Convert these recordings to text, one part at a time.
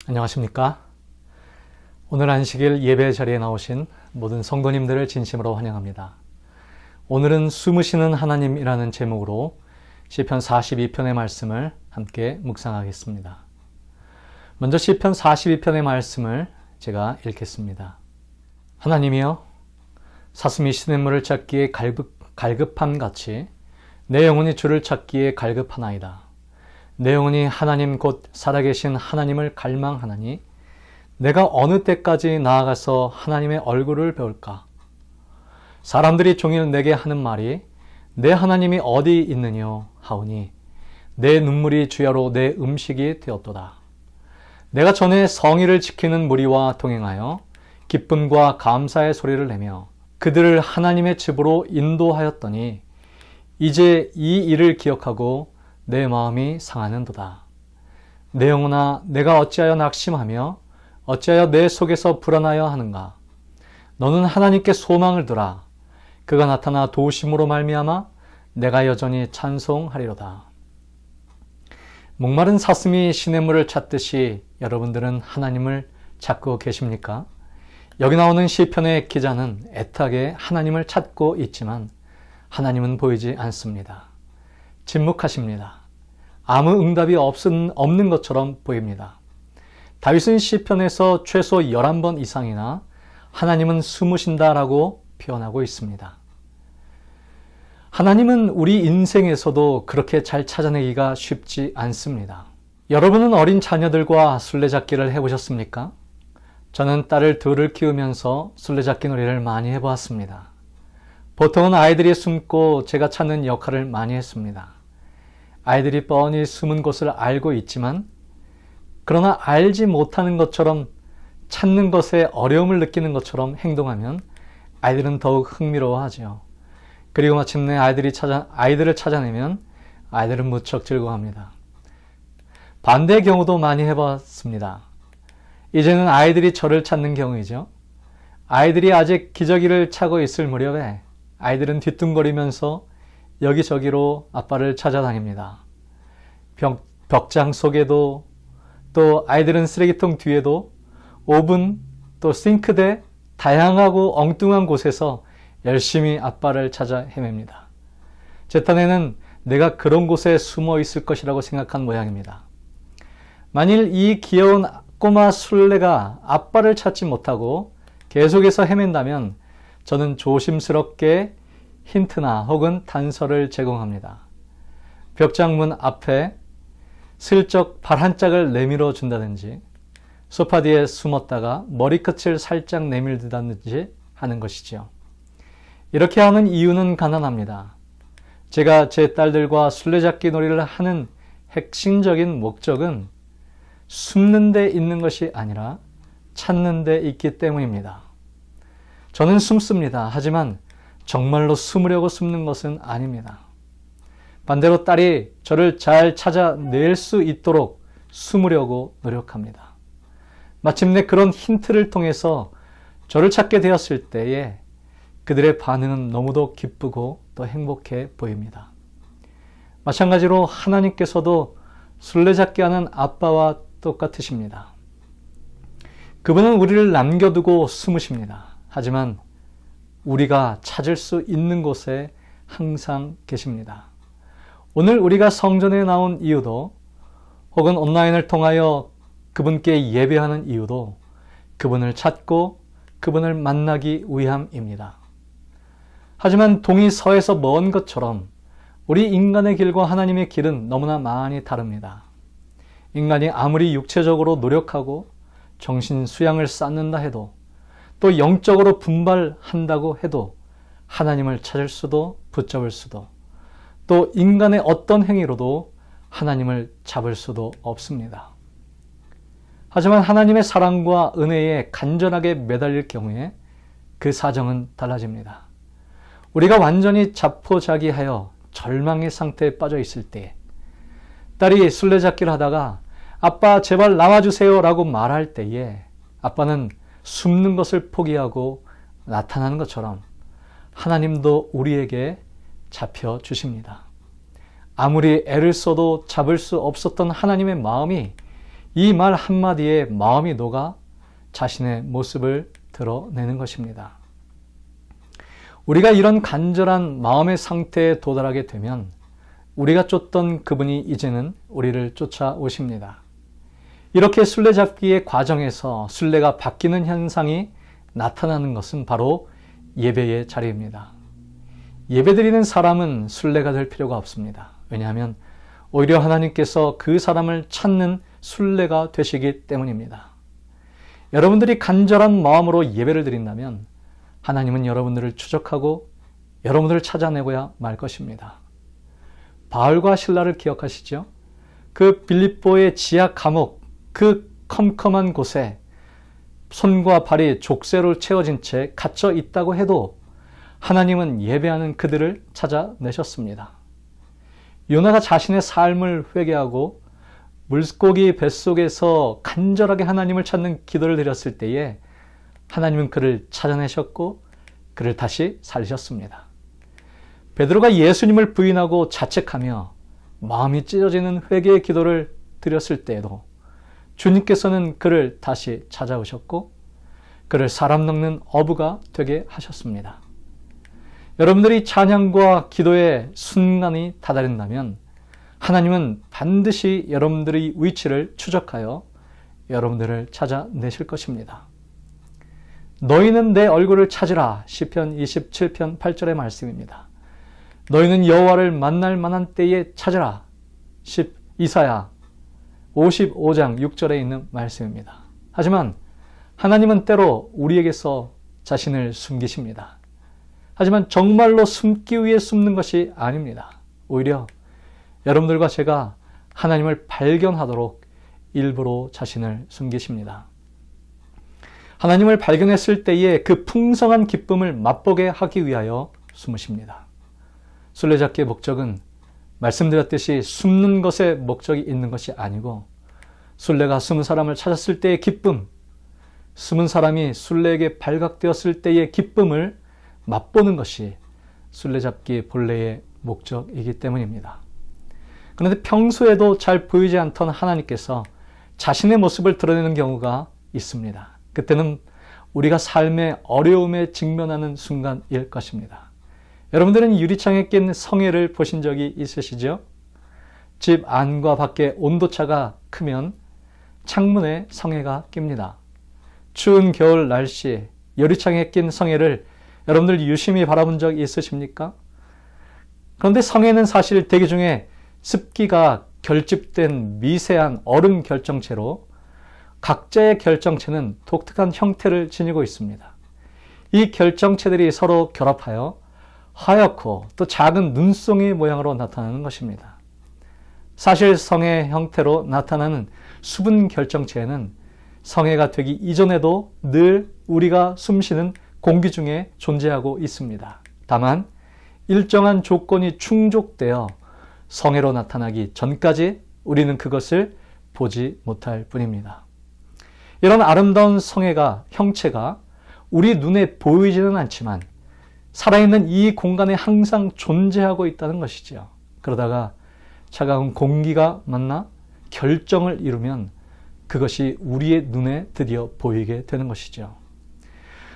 안녕하십니까? 오늘 안식일 예배 자리에 나오신 모든 성도님들을 진심으로 환영합니다. 오늘은 숨으시는 하나님이라는 제목으로 시편 42편의 말씀을 함께 묵상하겠습니다. 먼저 시편 42편의 말씀을 제가 읽겠습니다. 하나님이여, 사슴이 시냇물을 찾기에 갈급함같이 내 영혼이 주를 찾기에 갈급하나이다. 내 영혼이 하나님 곧 살아계신 하나님을 갈망하나니 내가 어느 때까지 나아가서 하나님의 얼굴을 배울까? 사람들이 종일 내게 하는 말이 내 하나님이 어디 있느뇨 하오니 내 눈물이 주야로 내 음식이 되었도다. 내가 전에 성의를 지키는 무리와 동행하여 기쁨과 감사의 소리를 내며 그들을 하나님의 집으로 인도하였더니 이제 이 일을 기억하고 내 마음이 상하는도다. 내 영혼아, 내가 어찌하여 낙심하며 어찌하여 내 속에서 불안하여 하는가? 너는 하나님께 소망을 두라. 그가 나타나 도우심으로 말미암아 내가 여전히 찬송하리로다. 목마른 사슴이 시냇물을 찾듯이 여러분들은 하나님을 찾고 계십니까? 여기 나오는 시편의 기자는 애타게 하나님을 찾고 있지만 하나님은 보이지 않습니다. 침묵하십니다. 아무 응답이 없는 것처럼 보입니다. 다윗은 시편에서 최소 11번 이상이나 하나님은 숨으신다라고 표현하고 있습니다. 하나님은 우리 인생에서도 그렇게 잘 찾아내기가 쉽지 않습니다. 여러분은 어린 자녀들과 술래잡기를 해보셨습니까? 저는 딸을 둘을 키우면서 술래잡기 놀이를 많이 해보았습니다. 보통은 아이들이 숨고 제가 찾는 역할을 많이 했습니다. 아이들이 뻔히 숨은 곳을 알고 있지만 그러나 알지 못하는 것처럼 찾는 것에 어려움을 느끼는 것처럼 행동하면 아이들은 더욱 흥미로워하죠. 그리고 마침내 아이들을 찾아내면 아이들은 무척 즐거워합니다. 반대의 경우도 많이 해봤습니다. 이제는 아이들이 저를 찾는 경우이죠. 아이들이 아직 기저귀를 차고 있을 무렵에 아이들은 뒤뚱거리면서 여기저기로 아빠를 찾아다닙니다. 벽장 속에도, 또 아이들은 쓰레기통 뒤에도, 오븐, 또 싱크대, 다양하고 엉뚱한 곳에서 열심히 아빠를 찾아 헤맵니다. 제 딴에는 내가 그런 곳에 숨어 있을 것이라고 생각한 모양입니다. 만일 이 귀여운 꼬마 술래가 아빠를 찾지 못하고 계속해서 헤맨다면 저는 조심스럽게 힌트나 혹은 단서를 제공합니다. 벽장문 앞에 슬쩍 발 한 짝을 내밀어 준다든지 소파 뒤에 숨었다가 머리끝을 살짝 내밀다든지 하는 것이지요. 이렇게 하는 이유는 간단합니다. 제가 제 딸들과 술래잡기 놀이를 하는 핵심적인 목적은 숨는 데 있는 것이 아니라 찾는 데 있기 때문입니다. 저는 숨습니다. 하지만 정말로 숨으려고 숨는 것은 아닙니다. 반대로 딸이 저를 잘 찾아낼 수 있도록 숨으려고 노력합니다. 마침내 그런 힌트를 통해서 저를 찾게 되었을 때에 그들의 반응은 너무도 기쁘고 또 행복해 보입니다. 마찬가지로 하나님께서도 술래잡기 하는 아빠와 똑같으십니다. 그분은 우리를 남겨두고 숨으십니다. 하지만 우리가 찾을 수 있는 곳에 항상 계십니다. 오늘 우리가 성전에 나온 이유도 혹은 온라인을 통하여 그분께 예배하는 이유도 그분을 찾고 그분을 만나기 위함입니다. 하지만 동이 서에서 먼 것처럼 우리 인간의 길과 하나님의 길은 너무나 많이 다릅니다. 인간이 아무리 육체적으로 노력하고 정신 수양을 쌓는다 해도 또 영적으로 분발한다고 해도 하나님을 찾을 수도 붙잡을 수도 또 인간의 어떤 행위로도 하나님을 잡을 수도 없습니다. 하지만 하나님의 사랑과 은혜에 간절하게 매달릴 경우에 그 사정은 달라집니다. 우리가 완전히 자포자기하여 절망의 상태에 빠져 있을 때 딸이 술래잡기를 하다가 아빠 제발 나와주세요 라고 말할 때에 아빠는 숨는 것을 포기하고 나타나는 것처럼 하나님도 우리에게 잡혀주십니다. 아무리 애를 써도 잡을 수 없었던 하나님의 마음이 이 말 한마디에 마음이 녹아 자신의 모습을 드러내는 것입니다. 우리가 이런 간절한 마음의 상태에 도달하게 되면 우리가 쫓던 그분이 이제는 우리를 쫓아오십니다. 이렇게 술래잡기의 과정에서 술래가 바뀌는 현상이 나타나는 것은 바로 예배의 자리입니다. 예배드리는 사람은 술래가 될 필요가 없습니다. 왜냐하면 오히려 하나님께서 그 사람을 찾는 술래가 되시기 때문입니다. 여러분들이 간절한 마음으로 예배를 드린다면 하나님은 여러분들을 추적하고 여러분들을 찾아내고야 말 것입니다. 바울과 실라를 기억하시죠? 그 빌립보의 지하 감옥, 그 컴컴한 곳에 손과 발이 족쇄로 채워진 채 갇혀 있다고 해도 하나님은 예배하는 그들을 찾아내셨습니다. 요나가 자신의 삶을 회개하고 물고기 뱃속에서 간절하게 하나님을 찾는 기도를 드렸을 때에 하나님은 그를 찾아내셨고 그를 다시 살리셨습니다. 베드로가 예수님을 부인하고 자책하며 마음이 찢어지는 회개의 기도를 드렸을 때에도 주님께서는 그를 다시 찾아오셨고 그를 사람 낚는 어부가 되게 하셨습니다. 여러분들이 찬양과 기도의 순간이 다다른다면 하나님은 반드시 여러분들의 위치를 추적하여 여러분들을 찾아내실 것입니다. 너희는 내 얼굴을 찾으라. 시편 27편 8절의 말씀입니다. 너희는 여호와를 만날 만한 때에 찾으라. 이사야 55장 6절에 있는 말씀입니다. 하지만 하나님은 때로 우리에게서 자신을 숨기십니다. 하지만 정말로 숨기 위해 숨는 것이 아닙니다. 오히려 여러분들과 제가 하나님을 발견하도록 일부러 자신을 숨기십니다. 하나님을 발견했을 때에 그 풍성한 기쁨을 맛보게 하기 위하여 숨으십니다. 술래잡기의 목적은 말씀드렸듯이 숨는 것에 목적이 있는 것이 아니고 술래가 숨은 사람을 찾았을 때의 기쁨, 숨은 사람이 술래에게 발각되었을 때의 기쁨을 맛보는 것이 술래잡기 본래의 목적이기 때문입니다. 그런데 평소에도 잘 보이지 않던 하나님께서 자신의 모습을 드러내는 경우가 있습니다. 그때는 우리가 삶의 어려움에 직면하는 순간일 것입니다. 여러분들은 유리창에 낀 성에를 보신 적이 있으시죠? 집 안과 밖의 온도차가 크면 창문에 성에가 낍니다. 추운 겨울 날씨, 유리창에 낀 성에를 여러분들 유심히 바라본 적 있으십니까? 그런데 성에는 사실 대기 중에 습기가 결집된 미세한 얼음 결정체로 각자의 결정체는 독특한 형태를 지니고 있습니다. 이 결정체들이 서로 결합하여 하얗고 또 작은 눈송이 모양으로 나타나는 것입니다. 사실 성의 형태로 나타나는 수분 결정체에는 성해가 되기 이전에도 늘 우리가 숨쉬는 공기 중에 존재하고 있습니다. 다만 일정한 조건이 충족되어 성해로 나타나기 전까지 우리는 그것을 보지 못할 뿐입니다. 이런 아름다운 성해가 형체가 우리 눈에 보이지는 않지만 살아있는 이 공간에 항상 존재하고 있다는 것이죠. 그러다가 차가운 공기가 만나 결정을 이루면 그것이 우리의 눈에 드디어 보이게 되는 것이죠.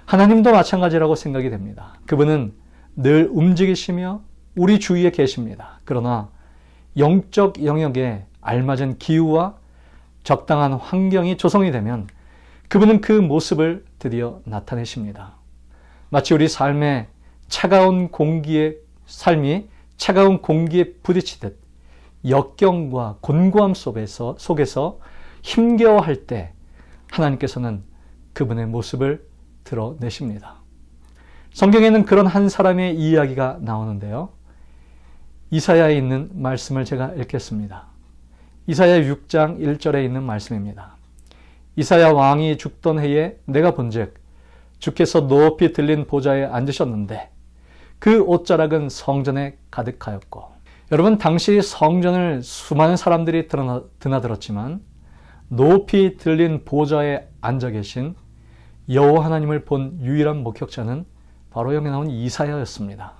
하나님도 마찬가지라고 생각이 됩니다. 그분은 늘 움직이시며 우리 주위에 계십니다. 그러나 영적 영역에 알맞은 기후와 적당한 환경이 조성이 되면 그분은 그 모습을 드디어 나타내십니다. 마치 우리 삶이 차가운 공기에 부딪히듯 역경과 곤고함 속에서 힘겨워할 때 하나님께서는 그분의 모습을 드러내십니다. 성경에는 그런 한 사람의 이야기가 나오는데요. 이사야에 있는 말씀을 제가 읽겠습니다. 이사야 6장 1절에 있는 말씀입니다. 이사야 왕이 죽던 해에 내가 본즉 주께서 높이 들린 보좌에 앉으셨는데 그 옷자락은 성전에 가득하였고. 여러분, 당시 성전을 수많은 사람들이 드나들었지만 높이 들린 보좌에 앉아 계신 여호와 하나님을 본 유일한 목격자는 바로 여기 나온 이사야였습니다.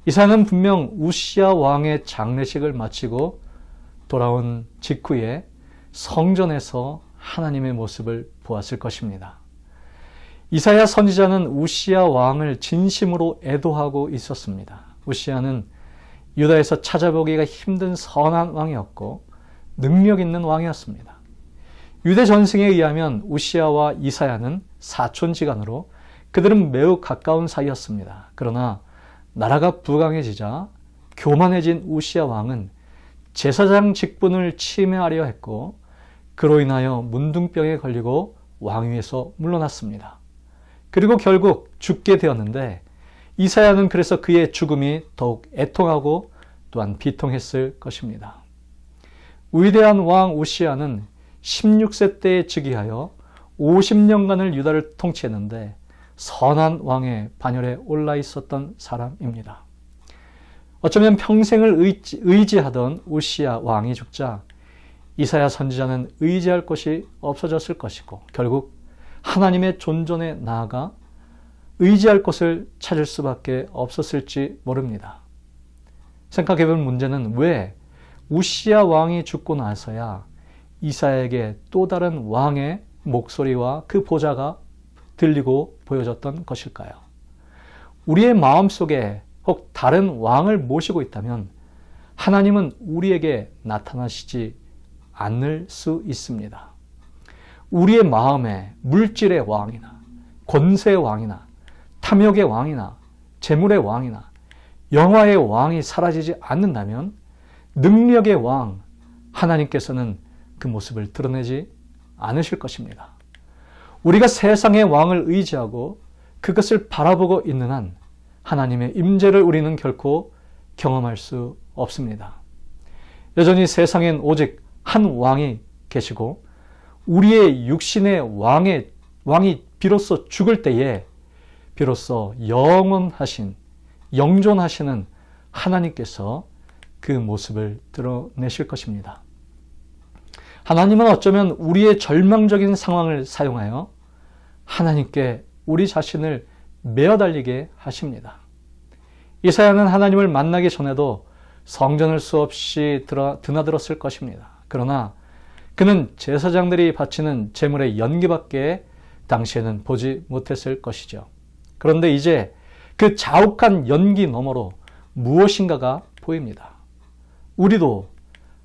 이사야는 분명 우시야 왕의 장례식을 마치고 돌아온 직후에 성전에서 하나님의 모습을 보았을 것입니다. 이사야 선지자는 우시야 왕을 진심으로 애도하고 있었습니다. 우시야는 유다에서 찾아보기가 힘든 선한 왕이었고 능력 있는 왕이었습니다. 유대 전승에 의하면 우시야와 이사야는 사촌지간으로 그들은 매우 가까운 사이였습니다. 그러나 나라가 부강해지자 교만해진 우시야 왕은 제사장 직분을 침해하려 했고 그로 인하여 문둥병에 걸리고 왕위에서 물러났습니다. 그리고 결국 죽게 되었는데 이사야는 그래서 그의 죽음이 더욱 애통하고 또한 비통했을 것입니다. 위대한 왕 우시야는 16세 때에 즉위하여 50년간을 유다를 통치했는데 선한 왕의 반열에 올라 있었던 사람입니다. 어쩌면 평생을 의지하던 우시야 왕이 죽자 이사야 선지자는 의지할 곳이 없어졌을 것이고 결국 하나님의 존전에 나아가 의지할 곳을 찾을 수밖에 없었을지 모릅니다. 생각해볼 문제는 왜 우시야 왕이 죽고 나서야 이사야에게 또 다른 왕의 목소리와 그 보좌가 들리고 보여졌던 것일까요? 우리의 마음속에 혹 다른 왕을 모시고 있다면 하나님은 우리에게 나타나시지 않을 수 있습니다. 우리의 마음에 물질의 왕이나 권세의 왕이나 탐욕의 왕이나 재물의 왕이나 영화의 왕이 사라지지 않는다면 능력의 왕 하나님께서는 그 모습을 드러내지 않으실 것입니다. 우리가 세상의 왕을 의지하고 그것을 바라보고 있는 한 하나님의 임재를 우리는 결코 경험할 수 없습니다. 여전히 세상엔 오직 한 왕이 계시고 우리의 육신의 왕이 비로소 죽을 때에 비로소 영원하신 영존하시는 하나님께서 그 모습을 드러내실 것입니다. 하나님은 어쩌면 우리의 절망적인 상황을 사용하여 하나님께 우리 자신을 매어달리게 하십니다. 이사야는 하나님을 만나기 전에도 성전을 수없이 드나들었을 것입니다. 그러나 그는 제사장들이 바치는 제물의 연기밖에 당시에는 보지 못했을 것이죠. 그런데 이제 그 자욱한 연기 너머로 무엇인가가 보입니다. 우리도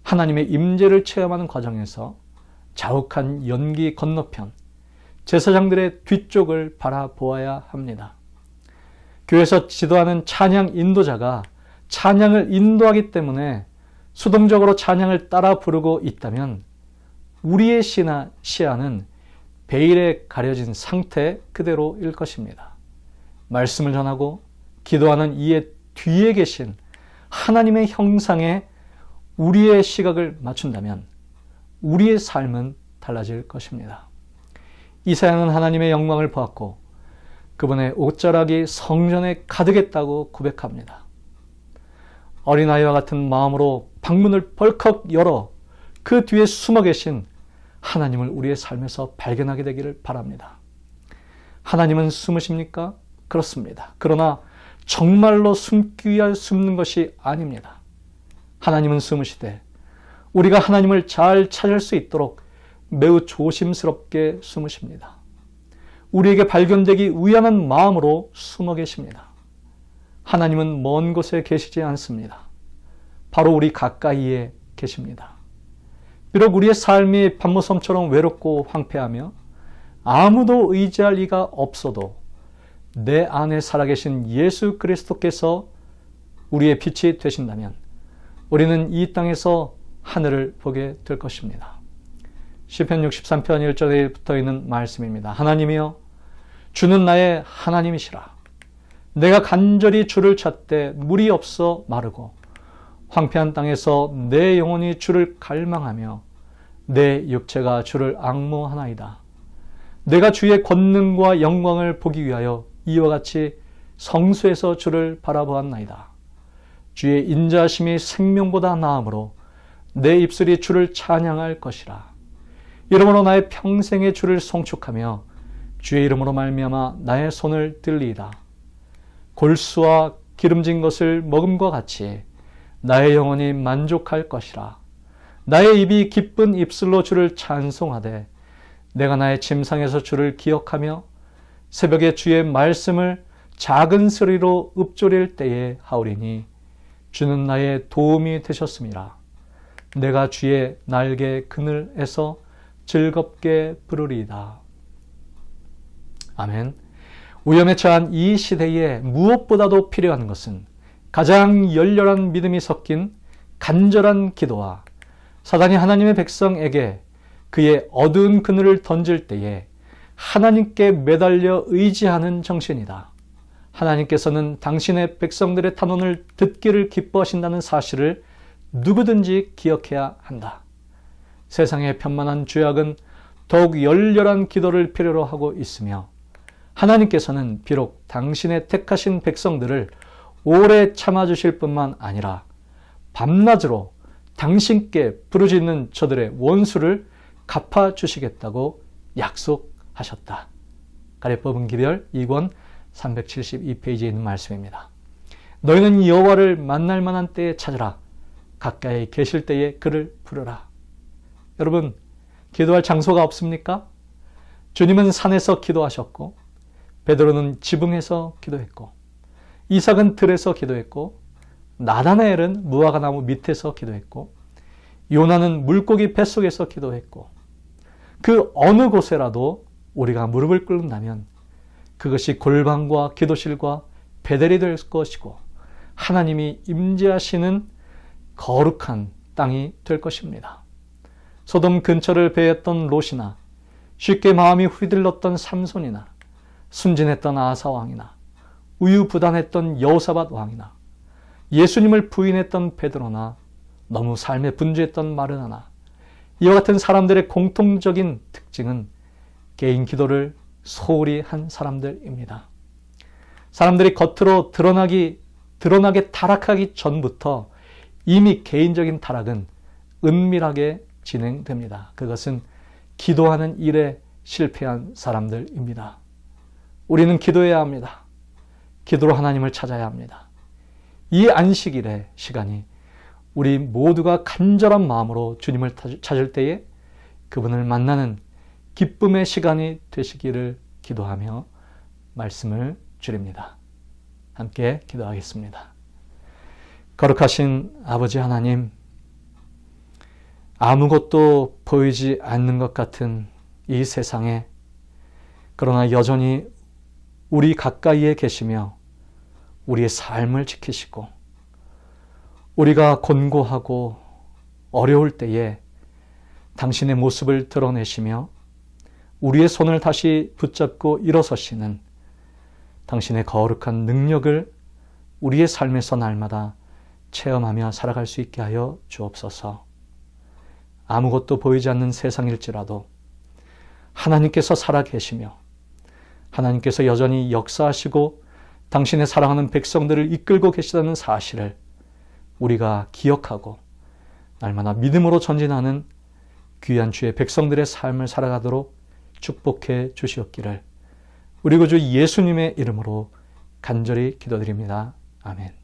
하나님의 임재를 체험하는 과정에서 자욱한 연기 건너편 제사장들의 뒤쪽을 바라보아야 합니다. 교회에서 지도하는 찬양 인도자가 찬양을 인도하기 때문에 수동적으로 찬양을 따라 부르고 있다면 우리의 시야는 베일에 가려진 상태 그대로일 것입니다. 말씀을 전하고 기도하는 이의 뒤에 계신 하나님의 형상에 우리의 시각을 맞춘다면 우리의 삶은 달라질 것입니다. 이사야는 하나님의 영광을 보았고 그분의 옷자락이 성전에 가득했다고 고백합니다. 어린아이와 같은 마음으로 방문을 벌컥 열어 그 뒤에 숨어 계신 하나님을 우리의 삶에서 발견하게 되기를 바랍니다. 하나님은 숨으십니까? 그렇습니다. 그러나 정말로 숨기야 숨는 것이 아닙니다. 하나님은 숨으시되 우리가 하나님을 잘 찾을 수 있도록 매우 조심스럽게 숨으십니다. 우리에게 발견되기 위한 마음으로 숨어 계십니다. 하나님은 먼 곳에 계시지 않습니다. 바로 우리 가까이에 계십니다. 비록 우리의 삶이 밤모섬처럼 외롭고 황폐하며 아무도 의지할 리가 없어도 내 안에 살아계신 예수 그리스도께서 우리의 빛이 되신다면 우리는 이 땅에서 하늘을 보게 될 것입니다. 시편 63편 1절에 붙어있는 말씀입니다. 하나님이여 주는 나의 하나님이시라. 내가 간절히 주를 찾되 물이 없어 마르고 황폐한 땅에서 내 영혼이 주를 갈망하며 내 육체가 주를 앙모하나이다. 내가 주의 권능과 영광을 보기 위하여 이와 같이 성소에서 주를 바라보았나이다. 주의 인자하심이 생명보다 나으므로 내 입술이 주를 찬양할 것이라. 이러므로 나의 평생에 주를 송축하며 주의 이름으로 말미암아 나의 손을 들리이다. 골수와 기름진 것을 먹음과 같이 나의 영혼이 만족할 것이라. 나의 입이 기쁜 입술로 주를 찬송하되 내가 나의 침상에서 주를 기억하며 새벽에 주의 말씀을 작은 소리로 읊조릴 때에 하오리니 주는 나의 도움이 되셨음이라. 내가 주의 날개 그늘에서 즐겁게 부르리이다. 아멘. 위험에 처한 이 시대에 무엇보다도 필요한 것은 가장 열렬한 믿음이 섞인 간절한 기도와 사단이 하나님의 백성에게 그의 어두운 그늘을 던질 때에 하나님께 매달려 의지하는 정신이다. 하나님께서는 당신의 백성들의 탄원을 듣기를 기뻐하신다는 사실을 누구든지 기억해야 한다. 세상의 편만한 죄악은 더욱 열렬한 기도를 필요로 하고 있으며 하나님께서는 비록 당신의 택하신 백성들을 오래 참아주실 뿐만 아니라 밤낮으로 당신께 부르짖는 저들의 원수를 갚아주시겠다고 약속하셨다. 가래 뽑은 기별 2권 372페이지에 있는 말씀입니다. 너희는 여호와를 만날 만한 때에 찾으라. 가까이 계실 때에 그를 부르라. 여러분, 기도할 장소가 없습니까? 주님은 산에서 기도하셨고 베드로는 지붕에서 기도했고 이삭은 들에서 기도했고 나다나엘은 무화과나무 밑에서 기도했고 요나는 물고기 뱃속에서 기도했고 그 어느 곳에라도 우리가 무릎을 꿇는다면 그것이 골방과 기도실과 베델이 될 것이고 하나님이 임재하시는 거룩한 땅이 될 것입니다. 소돔 근처를 배했던 롯이나 쉽게 마음이 휘둘렀던 삼손이나 순진했던 아사 왕이나 우유부단했던 여호사밧 왕이나 예수님을 부인했던 베드로나 너무 삶에 분주했던 마르나나 이와 같은 사람들의 공통적인 특징은 개인 기도를 소홀히 한 사람들입니다. 사람들이 겉으로 드러나게 타락하기 전부터 이미 개인적인 타락은 은밀하게 진행됩니다. 그것은 기도하는 일에 실패한 사람들입니다. 우리는 기도해야 합니다. 기도로 하나님을 찾아야 합니다. 이 안식일의 시간이 우리 모두가 간절한 마음으로 주님을 찾을 때에 그분을 만나는 기쁨의 시간이 되시기를 기도하며 말씀을 드립니다. 함께 기도하겠습니다. 거룩하신 아버지 하나님, 아무것도 보이지 않는 것 같은 이 세상에 그러나 여전히 우리 가까이에 계시며 우리의 삶을 지키시고 우리가 곤고하고 어려울 때에 당신의 모습을 드러내시며 우리의 손을 다시 붙잡고 일어서시는 당신의 거룩한 능력을 우리의 삶에서 날마다 체험하며 살아갈 수 있게 하여 주옵소서. 아무것도 보이지 않는 세상일지라도 하나님께서 살아계시며 하나님께서 여전히 역사하시고 당신의 사랑하는 백성들을 이끌고 계시다는 사실을 우리가 기억하고 날마다 믿음으로 전진하는 귀한 주의 백성들의 삶을 살아가도록 축복해 주시옵기를 우리 구주 예수님의 이름으로 간절히 기도드립니다. 아멘.